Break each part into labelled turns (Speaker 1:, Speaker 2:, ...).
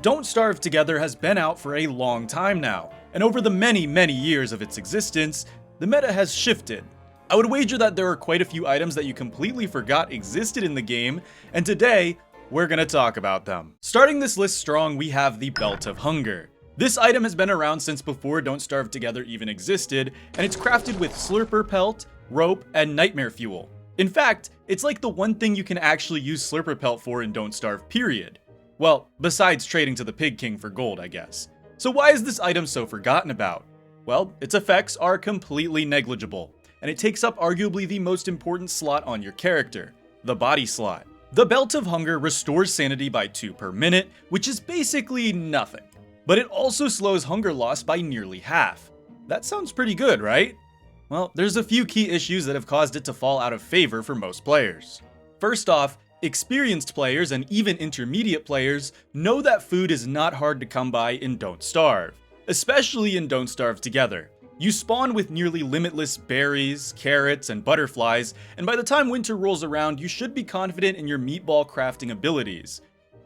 Speaker 1: Don't Starve Together has been out for a long time now, and over the many years of its existence, the meta has shifted. I would wager that there are quite a few items that you completely forgot existed in the game, and today, we're gonna talk about them. Starting this list strong, we have the Belt of Hunger. This item has been around since before Don't Starve Together even existed, and it's crafted with Slurper Pelt, Rope, and Nightmare Fuel. In fact, it's like the one thing you can actually use Slurper Pelt for in Don't Starve, period. Well, besides trading to the Pig King for gold, I guess. So why is this item so forgotten about? Well, its effects are completely negligible, and it takes up arguably the most important slot on your character, the body slot. The Belt of Hunger restores sanity by 2 per minute, which is basically nothing. But it also slows hunger loss by nearly half. That sounds pretty good, right? Well, there's a few key issues that have caused it to fall out of favor for most players. First off, experienced players and even intermediate players know that food is not hard to come by in Don't Starve, especially in Don't Starve Together. You spawn with nearly limitless berries, carrots, and butterflies, and by the time winter rolls around, you should be confident in your meatball crafting abilities.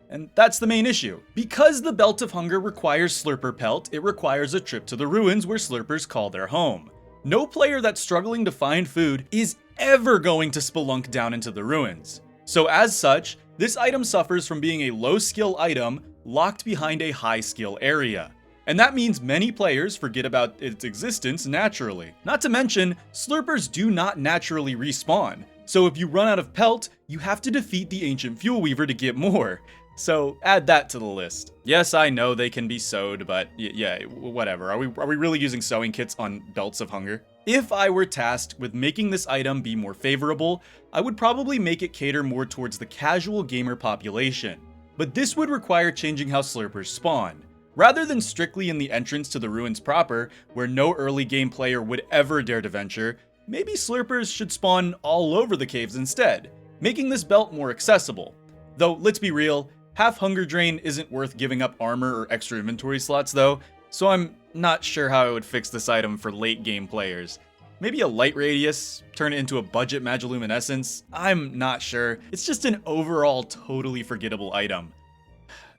Speaker 1: And that's the main issue. Because the Belt of Hunger requires Slurper Pelt, it requires a trip to the ruins where Slurpers call their home. No player that's struggling to find food is ever going to spelunk down into the ruins. So as such, this item suffers from being a low skill item locked behind a high skill area. And that means many players forget about its existence naturally. Not to mention, Slurpers do not naturally respawn. So if you run out of Pelt, you have to defeat the Ancient Fuel Weaver to get more. So add that to the list. Yes, I know they can be sewed, but yeah, whatever. Are we really using sewing kits on Belts of Hunger? If I were tasked with making this item be more favorable, I would probably make it cater more towards the casual gamer population. But this would require changing how Slurpers spawn. Rather than strictly in the entrance to the ruins proper, where no early game player would ever dare to venture, maybe Slurpers should spawn all over the caves instead, making this belt more accessible. Though, let's be real, half Hunger Drain isn't worth giving up armor or extra inventory slots though, so I'm not sure how I would fix this item for late game players. Maybe a light radius, turn it into a budget Magiluminescence, I'm not sure. It's just an overall totally forgettable item.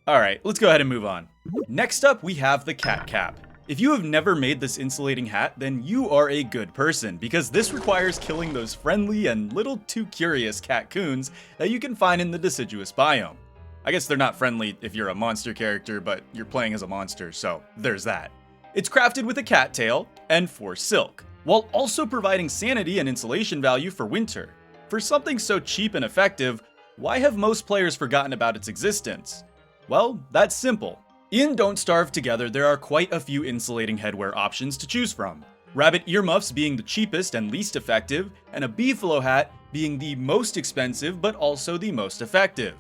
Speaker 1: Alright, let's go ahead and move on. Next up, we have the Cat Cap. If you have never made this insulating hat, then you are a good person, because this requires killing those friendly and little too curious catcoons that you can find in the deciduous biome. I guess they're not friendly if you're a monster character, but you're playing as a monster, so there's that. It's crafted with a cattail and 4 silk, while also providing sanity and insulation value for winter. For something so cheap and effective, why have most players forgotten about its existence? Well, that's simple. In Don't Starve Together, there are quite a few insulating headwear options to choose from. Rabbit earmuffs being the cheapest and least effective, and a beefalo hat being the most expensive but also the most effective.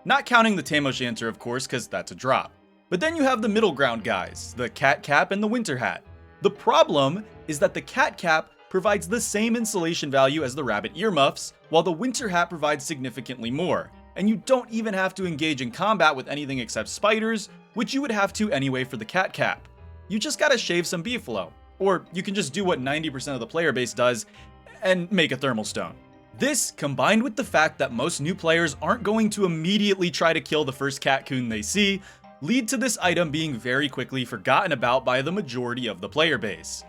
Speaker 1: Not counting the Tam O'Shanter, of course, because that's a drop. But then you have the middle ground guys, the Cat Cap and the Winter Hat. The problem is that the Cat Cap provides the same insulation value as the Rabbit earmuffs, while the Winter Hat provides significantly more. And you don't even have to engage in combat with anything except spiders, which you would have to anyway for the Cat Cap. You just gotta shave some beefalo. Or you can just do what 90% of the player base does and make a thermal stone. This, combined with the fact that most new players aren't going to immediately try to kill the first catcoon they see, lead to this item being very quickly forgotten about by the majority of the player base.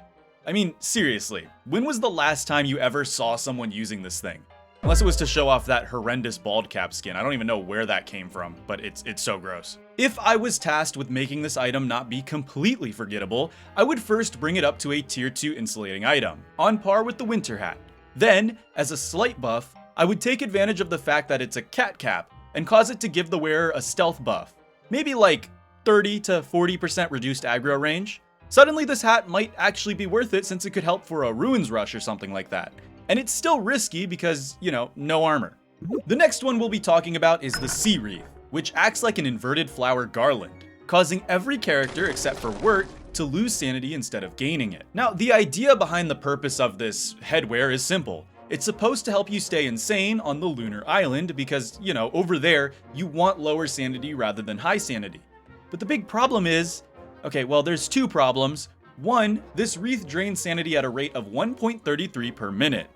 Speaker 1: I mean, seriously, when was the last time you ever saw someone using this thing? Unless it was to show off that horrendous bald cap skin. I don't even know where that came from, but it's so gross. If I was tasked with making this item not be completely forgettable, I would first bring it up to a tier 2 insulating item, on par with the Winter Hat. Then, as a slight buff, I would take advantage of the fact that it's a cat cap and cause it to give the wearer a stealth buff. Maybe like 30 to 40% reduced aggro range. Suddenly this hat might actually be worth it since it could help for a ruins rush or something like that. And it's still risky because, you know, no armor. The next one we'll be talking about is the Sea Wreath, which acts like an inverted flower garland, causing every character except for Wirt to lose sanity instead of gaining it. Now, the idea behind the purpose of this headwear is simple. It's supposed to help you stay insane on the lunar island because, you know, over there, you want lower sanity rather than high sanity. But the big problem is, okay, well, there's 2 problems. One, this wreath drains sanity at a rate of 1.33 per minute.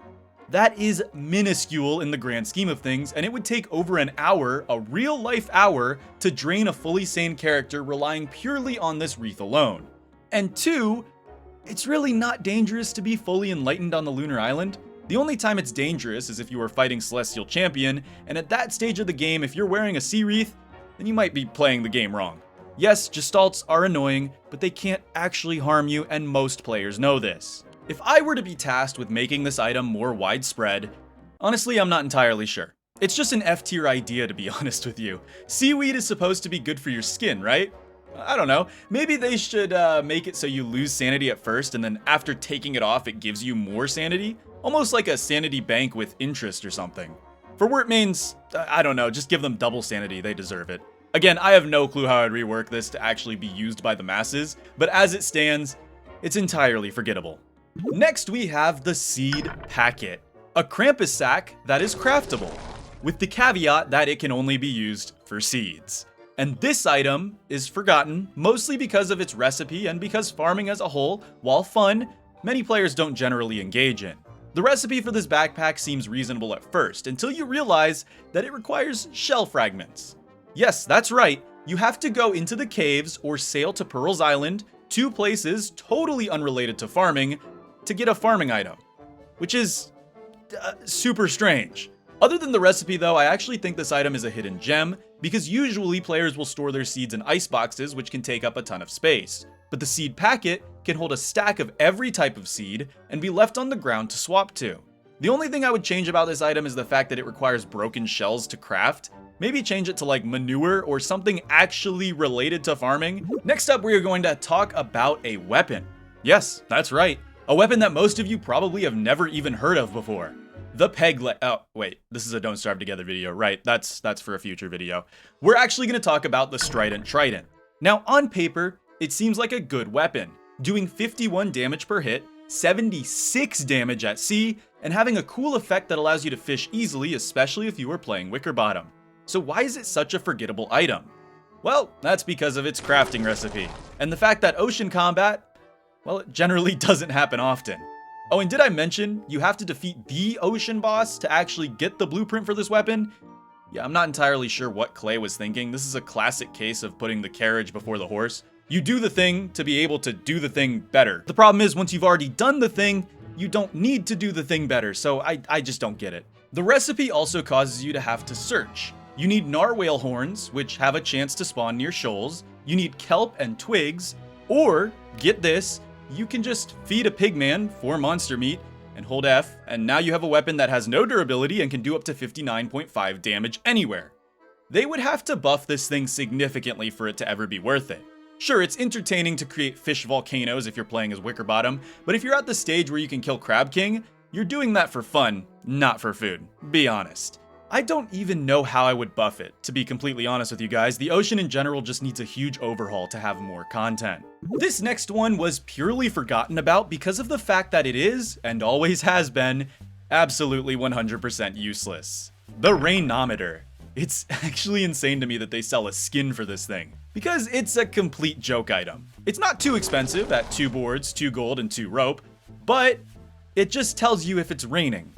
Speaker 1: That is minuscule in the grand scheme of things, and it would take over an hour, a real-life hour, to drain a fully sane character relying purely on this wreath alone. And 2, it's really not dangerous to be fully enlightened on the lunar island. The only time it's dangerous is if you are fighting Celestial Champion, and at that stage of the game, if you're wearing a sea wreath, then you might be playing the game wrong. Yes, Gestalts are annoying, but they can't actually harm you, and most players know this. If I were to be tasked with making this item more widespread, honestly, I'm not entirely sure. It's just an F-tier idea, to be honest with you. Seaweed is supposed to be good for your skin, right? I don't know. Maybe they should make it so you lose sanity at first, and then after taking it off, it gives you more sanity? Almost like a sanity bank with interest or something. For wort mains, I don't know, just give them double sanity, they deserve it. Again, I have no clue how I'd rework this to actually be used by the masses, but as it stands, it's entirely forgettable. Next we have the Seed Packet, a Krampus sack that is craftable, with the caveat that it can only be used for seeds. And this item is forgotten, mostly because of its recipe and because farming as a whole, while fun, many players don't generally engage in. The recipe for this backpack seems reasonable at first, until you realize that it requires shell fragments. Yes, that's right, you have to go into the caves or sail to Pearl's Island, 2 places totally unrelated to farming, to get a farming item, which is super strange. Other than the recipe though, I actually think this item is a hidden gem, because usually players will store their seeds in ice boxes, which can take up a ton of space. But the seed packet can hold a stack of every type of seed and be left on the ground to swap to. The only thing I would change about this item is the fact that it requires broken shells to craft. Maybe change it to like manure or something actually related to farming. Next up, we are going to talk about a weapon. Yes, that's right. A weapon that most of you probably have never even heard of before. The pegleg. Oh, wait, this is a Don't Starve Together video, right? That's for a future video. We're actually going to talk about the Strident Trident. Now, on paper, it seems like a good weapon, doing 51 damage per hit, 76 damage at sea, and having a cool effect that allows you to fish easily, especially if you are playing Wicker Bottom. So why is it such a forgettable item? Well, that's because of its crafting recipe, and the fact that ocean combat, well, it generally doesn't happen often. Oh, and did I mention you have to defeat the ocean boss to actually get the blueprint for this weapon? Yeah, I'm not entirely sure what Klei was thinking. This is a classic case of putting the carriage before the horse. You do the thing to be able to do the thing better. The problem is once you've already done the thing, you don't need to do the thing better, so I just don't get it. The recipe also causes you to have to search. You need narwhale horns, which have a chance to spawn near shoals. You need kelp and twigs, or, get this, you can just feed a pigman 4 monster meat and hold F, and now you have a weapon that has no durability and can do up to 59.5 damage anywhere. They would have to buff this thing significantly for it to ever be worth it. Sure, it's entertaining to create fish volcanoes if you're playing as Wicker Bottom, but if you're at the stage where you can kill Crab King, you're doing that for fun, not for food. Be honest. I don't even know how I would buff it, to be completely honest with you guys. The ocean in general just needs a huge overhaul to have more content. This next one was purely forgotten about because of the fact that it is, and always has been, absolutely 100% useless. The Rainometer. It's actually insane to me that they sell a skin for this thing, because it's a complete joke item. It's not too expensive at 2 boards, 2 gold, and 2 rope, but it just tells you if it's raining.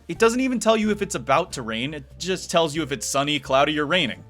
Speaker 1: It doesn't even tell you if it's about to rain, it just tells you if it's sunny, cloudy, or raining.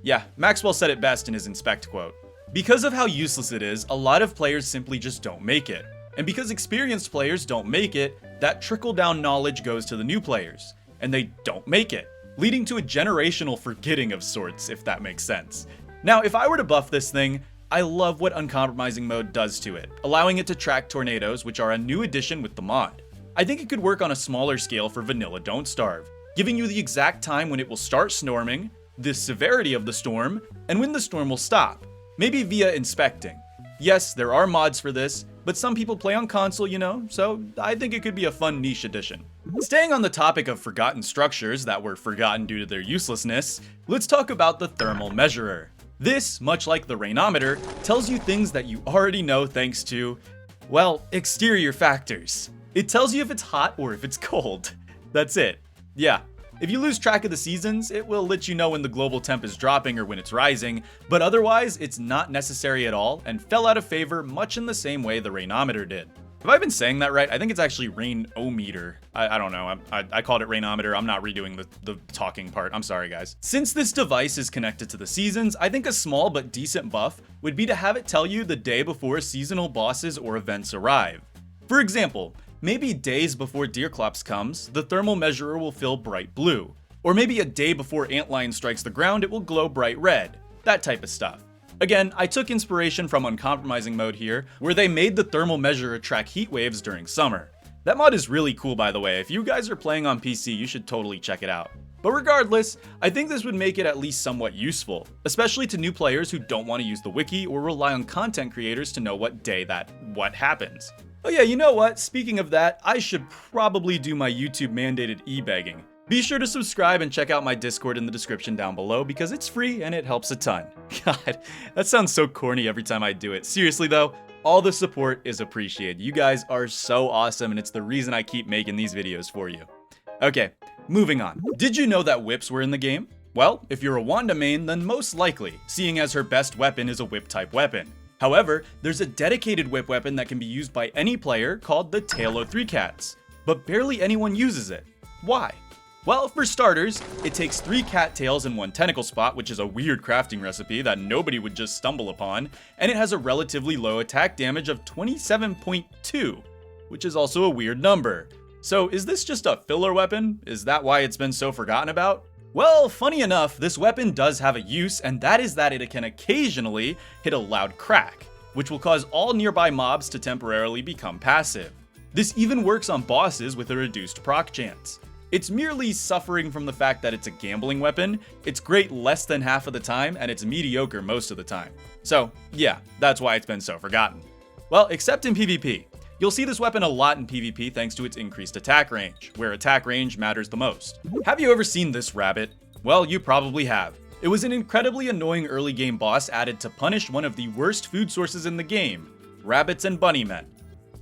Speaker 1: Yeah, Maxwell said it best in his Inspect quote. Because of how useless it is, a lot of players simply just don't make it. And because experienced players don't make it, that trickle-down knowledge goes to the new players, and they don't make it, leading to a generational forgetting of sorts, if that makes sense. Now, if I were to buff this thing, I love what Uncompromising Mode does to it, allowing it to track tornadoes, which are a new addition with the mod. I think it could work on a smaller scale for vanilla Don't Starve, giving you the exact time when it will start storming, the severity of the storm, and when the storm will stop, maybe via inspecting. Yes, there are mods for this, but some people play on console, you know, so I think it could be a fun niche addition. Staying on the topic of forgotten structures that were forgotten due to their uselessness, let's talk about the Thermal Measurer. This, much like the Rainometer, tells you things that you already know thanks to, well, exterior factors. It tells you if it's hot or if it's cold. That's it. Yeah. If you lose track of the seasons, it will let you know when the global temp is dropping or when it's rising, but otherwise, it's not necessary at all and fell out of favor much in the same way the Rainometer did. Have I been saying that right? I think it's actually rainometer. I don't know. I called it rainometer. I'm not redoing the talking part. I'm sorry, guys. Since this device is connected to the seasons, I think a small but decent buff would be to have it tell you the day before seasonal bosses or events arrive. For example, maybe days before Deerclops comes, the thermal measurer will fill bright blue. Or maybe a day before Antlion strikes the ground, it will glow bright red. That type of stuff. Again, I took inspiration from Uncompromising mode here, where they made the thermal measurer track heat waves during summer. That mod is really cool, by the way. If you guys are playing on PC, you should totally check it out. But regardless, I think this would make it at least somewhat useful, especially to new players who don't want to use the wiki or rely on content creators to know what day what happens. Oh yeah, you know what? Speaking of that, I should probably do my YouTube mandated e-begging. Be sure to subscribe and check out my Discord in the description down below because it's free and it helps a ton. God, that sounds so corny every time I do it. Seriously though, all the support is appreciated. You guys are so awesome and it's the reason I keep making these videos for you. Okay, moving on. Did you know that whips were in the game? Well, if you're a Wanda main, then most likely, seeing as her best weapon is a whip type weapon. However, there's a dedicated whip weapon that can be used by any player called the Tail o' Three Cats, but barely anyone uses it. Why? Well, for starters, it takes 3 cattails in 1 tentacle spot, which is a weird crafting recipe that nobody would just stumble upon, and it has a relatively low attack damage of 27.2, which is also a weird number. So is this just a filler weapon? Is that why it's been so forgotten about? Well, funny enough, this weapon does have a use, and that is that it can occasionally hit a loud crack, which will cause all nearby mobs to temporarily become passive. This even works on bosses with a reduced proc chance. It's merely suffering from the fact that it's a gambling weapon, it's great less than half of the time, and it's mediocre most of the time. So yeah, that's why it's been so forgotten. Well, except in PvP. You'll see this weapon a lot in PvP thanks to its increased attack range, where attack range matters the most. Have you ever seen this rabbit? Well, you probably have. It was an incredibly annoying early game boss added to punish one of the worst food sources in the game, rabbits and bunny men.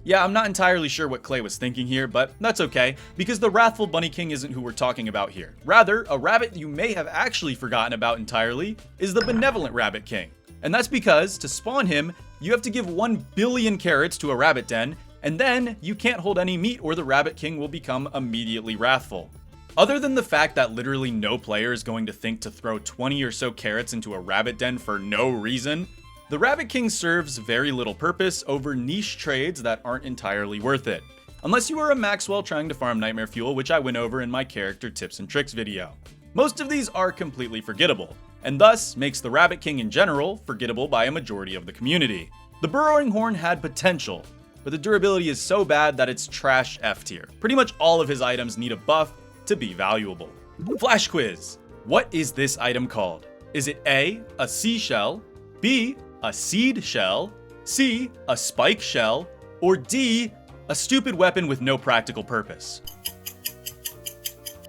Speaker 1: Yeah, I'm not entirely sure what Klei was thinking here, but that's okay, because the Wrathful Bunny King isn't who we're talking about here. Rather, a rabbit you may have actually forgotten about entirely is the Benevolent Rabbit King. And that's because, to spawn him, you have to give 1 billion carrots to a rabbit den, and then you can't hold any meat or the Rabbit King will become immediately wrathful. Other than the fact that literally no player is going to think to throw 20 or so carrots into a rabbit den for no reason, the Rabbit King serves very little purpose over niche trades that aren't entirely worth it. Unless you are a Maxwell trying to farm Nightmare Fuel, which I went over in my character tips and tricks video. Most of these are completely forgettable, and thus makes the Rabbit King in general forgettable by a majority of the community. The Burrowing Horn had potential, but the durability is so bad that it's trash F tier. Pretty much all of his items need a buff to be valuable. Flash quiz. What is this item called? Is it A, a seashell, B, a seed shell, C, a spike shell, or D, a stupid weapon with no practical purpose?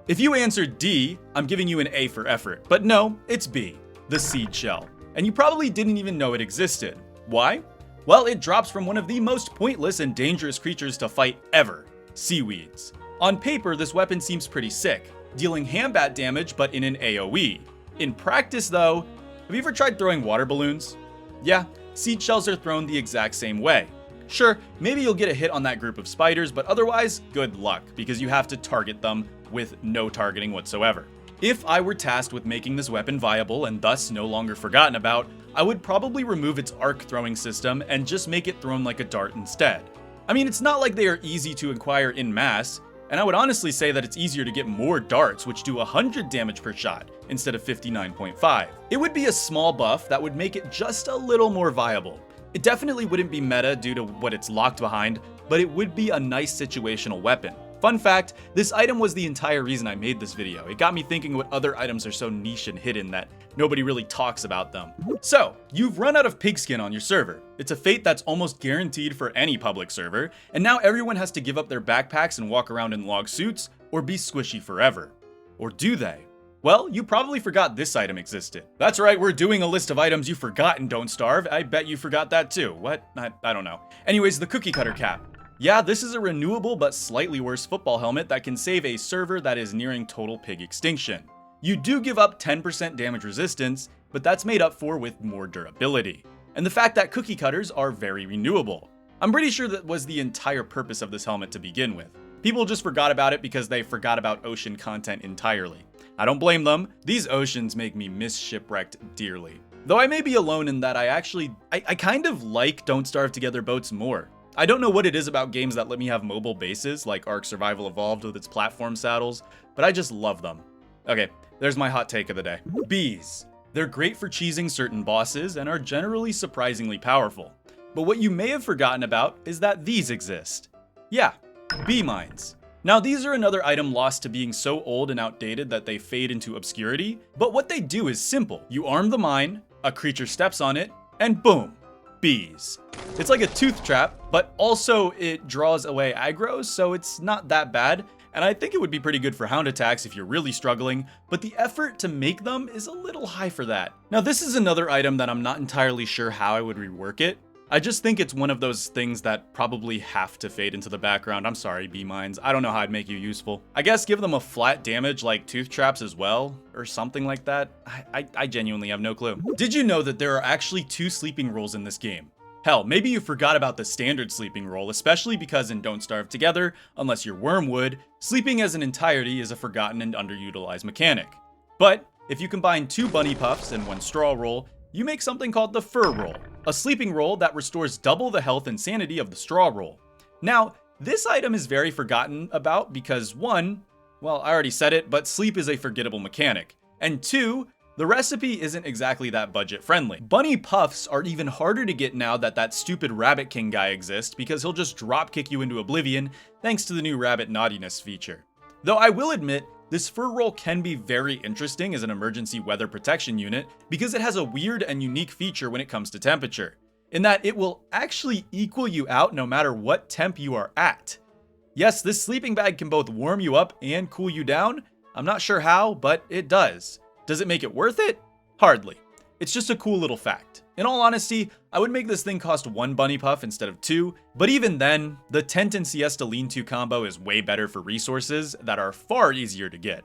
Speaker 1: If you answered D, I'm giving you an A for effort, but no, it's B, the seed shell. And you probably didn't even know it existed. Why? Well, it drops from one of the most pointless and dangerous creatures to fight ever, seaweeds. On paper, this weapon seems pretty sick, dealing hambat damage but in an AoE. In practice though, have you ever tried throwing water balloons? Yeah, seed shells are thrown the exact same way. Sure, maybe you'll get a hit on that group of spiders, but otherwise, good luck, because you have to target them with no targeting whatsoever. If I were tasked with making this weapon viable and thus no longer forgotten about, I would probably remove its arc throwing system and just make it thrown like a dart instead. I mean, it's not like they are easy to acquire in mass, and I would honestly say that it's easier to get more darts which do 100 damage per shot instead of 59.5. It would be a small buff that would make it just a little more viable. It definitely wouldn't be meta due to what it's locked behind, but it would be a nice situational weapon. Fun fact, this item was the entire reason I made this video. It got me thinking what other items are so niche and hidden that nobody really talks about them. So, you've run out of pigskin on your server. It's a fate that's almost guaranteed for any public server, and now everyone has to give up their backpacks and walk around in log suits, or be squishy forever. Or do they? Well, you probably forgot this item existed. That's right, we're doing a list of items you forgot in Don't Starve. I bet you forgot that too. What? I don't know. Anyways, the cookie cutter cap. Yeah, this is a renewable but slightly worse football helmet that can save a server that is nearing total pig extinction. You do give up 10% damage resistance, but that's made up for with more durability. And the fact that cookie cutters are very renewable. I'm pretty sure that was the entire purpose of this helmet to begin with. People just forgot about it because they forgot about ocean content entirely. I don't blame them. These oceans make me miss Shipwrecked dearly. Though I may be alone in that I kind of like Don't Starve Together boats more. I don't know what it is about games that let me have mobile bases, like Ark Survival Evolved with its platform saddles, but I just love them. Okay, there's my hot take of the day. Bees. They're great for cheesing certain bosses and are generally surprisingly powerful. But what you may have forgotten about is that these exist. Yeah, bee mines. Now these are another item lost to being so old and outdated that they fade into obscurity, but what they do is simple. You arm the mine, a creature steps on it, and boom, bees. It's like a tooth trap, but also it draws away aggro, so it's not that bad, and I think it would be pretty good for hound attacks if you're really struggling, but the effort to make them is a little high for that. Now this is another item that I'm not entirely sure how I would rework it. I just think it's one of those things that probably have to fade into the background. I'm sorry, bee mines. I don't know how I'd make you useful. I guess give them a flat damage like tooth traps as well, or something like that. I genuinely have no clue. Did you know that there are actually 2 sleeping roles in this game? Hell, maybe you forgot about the standard sleeping role, especially because in Don't Starve Together, unless you're Wormwood, sleeping as an entirety is a forgotten and underutilized mechanic. But if you combine 2 bunny puffs and 1 straw roll, you make something called the fur roll, a sleeping roll that restores double the health and sanity of the straw roll. Now, this item is very forgotten about because 1, well, I already said it, but sleep is a forgettable mechanic, and 2, the recipe isn't exactly that budget friendly. Bunny puffs are even harder to get now that that stupid Rabbit King guy exists because he'll just drop kick you into oblivion thanks to the new rabbit naughtiness feature. Though I will admit, this fur roll can be very interesting as an emergency weather protection unit because it has a weird and unique feature when it comes to temperature, in that it will actually equal you out no matter what temp you are at. Yes, this sleeping bag can both warm you up and cool you down. I'm not sure how, but it does. Does it make it worth it? Hardly. It's just a cool little fact. In all honesty, I would make this thing cost 1 bunny puff instead of 2, but even then, the Tent and Siesta Lean-To combo is way better for resources that are far easier to get.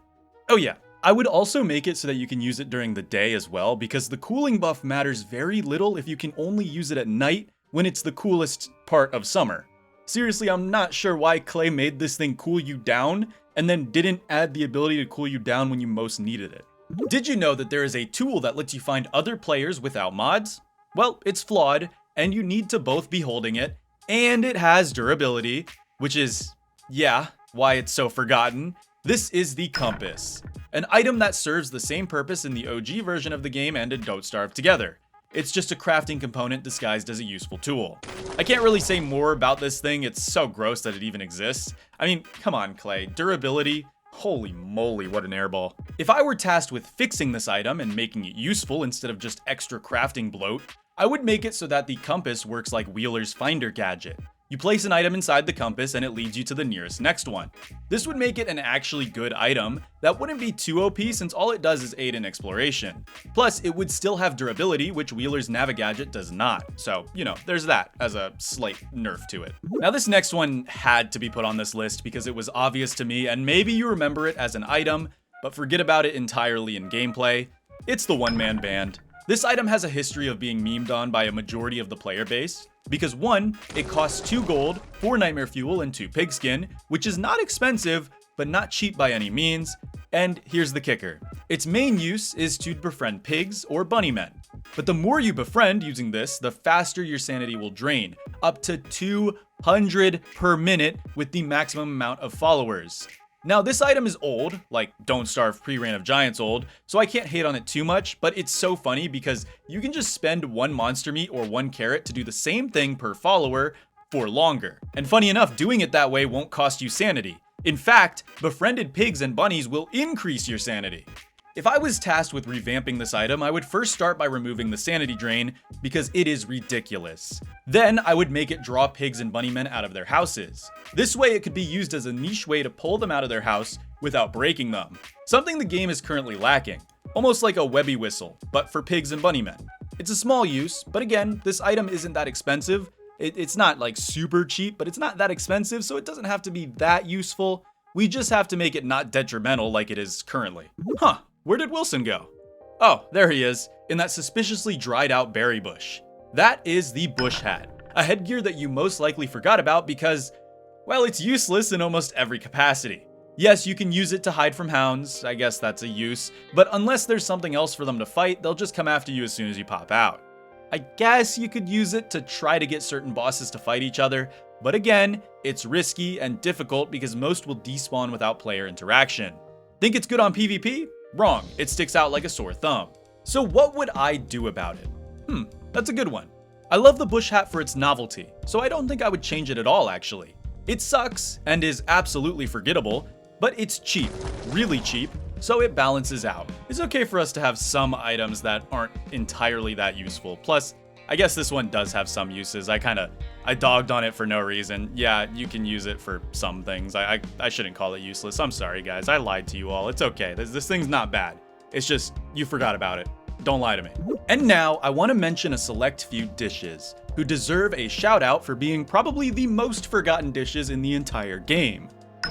Speaker 1: Oh yeah, I would also make it so that you can use it during the day as well, because the cooling buff matters very little if you can only use it at night when it's the coolest part of summer. Seriously, I'm not sure why Klei made this thing cool you down, and then didn't add the ability to cool you down when you most needed it. Did you know that there is a tool that lets you find other players without mods? Well, it's flawed, and you need to both be holding it, and it has durability, which is, yeah, why it's so forgotten. This is the compass, an item that serves the same purpose in the OG version of the game and in Don't Starve Together. It's just a crafting component disguised as a useful tool. I can't really say more about this thing, it's so gross that it even exists. I mean, come on, Klei, durability? Holy moly, what an airball. If I were tasked with fixing this item and making it useful instead of just extra crafting bloat, I would make it so that the compass works like Wheeler's Finder gadget. You place an item inside the compass and it leads you to the nearest next one. This would make it an actually good item that wouldn't be too OP since all it does is aid in exploration. Plus, it would still have durability, which Wheeler's Navigadget does not. So, you know, there's that as a slight nerf to it. Now this next one had to be put on this list because it was obvious to me, and maybe you remember it as an item, but forget about it entirely in gameplay. It's the one-man band. This item has a history of being memed on by a majority of the player base, because 1, it costs 2 gold, 4 nightmare fuel, and 2 pigskin, which is not expensive, but not cheap by any means, and here's the kicker. Its main use is to befriend pigs or bunny men. But the more you befriend using this, the faster your sanity will drain, up to 200 per minute with the maximum amount of followers. Now this item is old, like Don't Starve pre-Reign of Giants old, so I can't hate on it too much, but it's so funny because you can just spend 1 monster meat or 1 carrot to do the same thing per follower for longer. And funny enough, doing it that way won't cost you sanity. In fact, befriended pigs and bunnies will increase your sanity. If I was tasked with revamping this item, I would first start by removing the sanity drain because it is ridiculous. Then I would make it draw pigs and bunny men out of their houses. This way it could be used as a niche way to pull them out of their house without breaking them. Something the game is currently lacking. Almost like a webby whistle, but for pigs and bunny men. It's a small use, but again, this item isn't that expensive. It's not like super cheap, but it's not that expensive, so it doesn't have to be that useful. We just have to make it not detrimental like it is currently. Huh. Where did Wilson go? Oh, there he is, in that suspiciously dried out berry bush. That is the bush hat, A headgear that you most likely forgot about because, well, it's useless in almost every capacity. Yes, you can use it to hide from hounds, I guess that's a use, but unless there's something else for them to fight, they'll just come after you as soon as you pop out. I guess you could use it to try to get certain bosses to fight each other, but again, it's risky and difficult because most will despawn without player interaction. Think it's good on PvP? Wrong, it sticks out like a sore thumb. So what would I do about it? That's a good one. I love the bush hat for its novelty, so I don't think I would change it at all actually. It sucks and is absolutely forgettable, but it's cheap, really cheap, so it balances out. It's okay for us to have some items that aren't entirely that useful. Plus, I guess this one does have some uses. I dogged on it for no reason. Yeah, you can use it for some things. I shouldn't call it useless. I'm sorry, guys. I lied to you all. It's okay. This thing's not bad. It's just, you forgot about it. Don't lie to me. And now, I want to mention a select few dishes who deserve a shout out for being probably the most forgotten dishes in the entire game.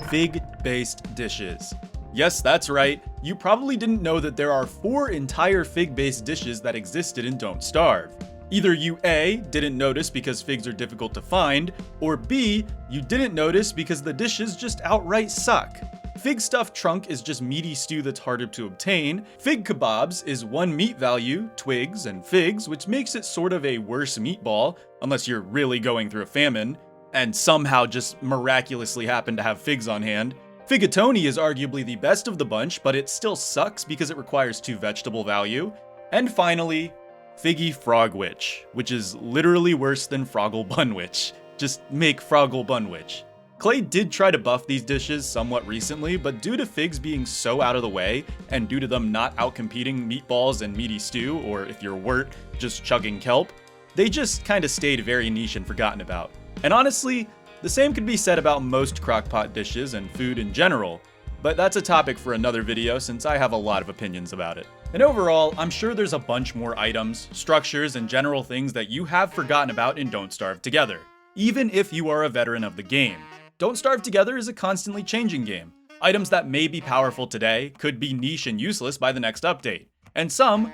Speaker 1: Fig-based dishes. Yes, that's right. You probably didn't know that there are 4 entire fig-based dishes that existed in Don't Starve. Either you A, didn't notice because figs are difficult to find, or B, you didn't notice because the dishes just outright suck. Fig stuffed trunk is just meaty stew that's harder to obtain. Fig kebabs is 1 meat value, twigs, and figs, which makes it sort of a worse meatball, unless you're really going through a famine, and somehow just miraculously happen to have figs on hand. Figatoni is arguably the best of the bunch, but it still sucks because it requires 2 vegetable value. And finally, Figgy Frogwitch, which is literally worse than Froggle Bunwitch. Just make Froggle Bunwitch. Klei did try to buff these dishes somewhat recently, but due to figs being so out of the way, and due to them not outcompeting meatballs and meaty stew, or if you're Wirt, just chugging kelp, they just kinda stayed very niche and forgotten about. And honestly, the same could be said about most crockpot dishes and food in general, but that's a topic for another video since I have a lot of opinions about it. And overall, I'm sure there's a bunch more items, structures, and general things that you have forgotten about in Don't Starve Together, even if you are a veteran of the game. Don't Starve Together is a constantly changing game. Items that may be powerful today could be niche and useless by the next update, and some,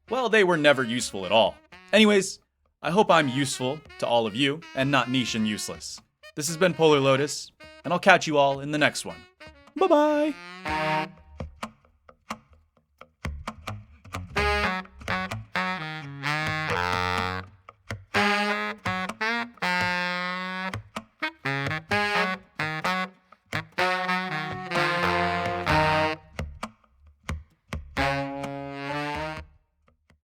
Speaker 1: well, they were never useful at all. Anyways, I hope I'm useful to all of you and not niche and useless. This has been Polarlotus, and I'll catch you all in the next one. Bye-bye!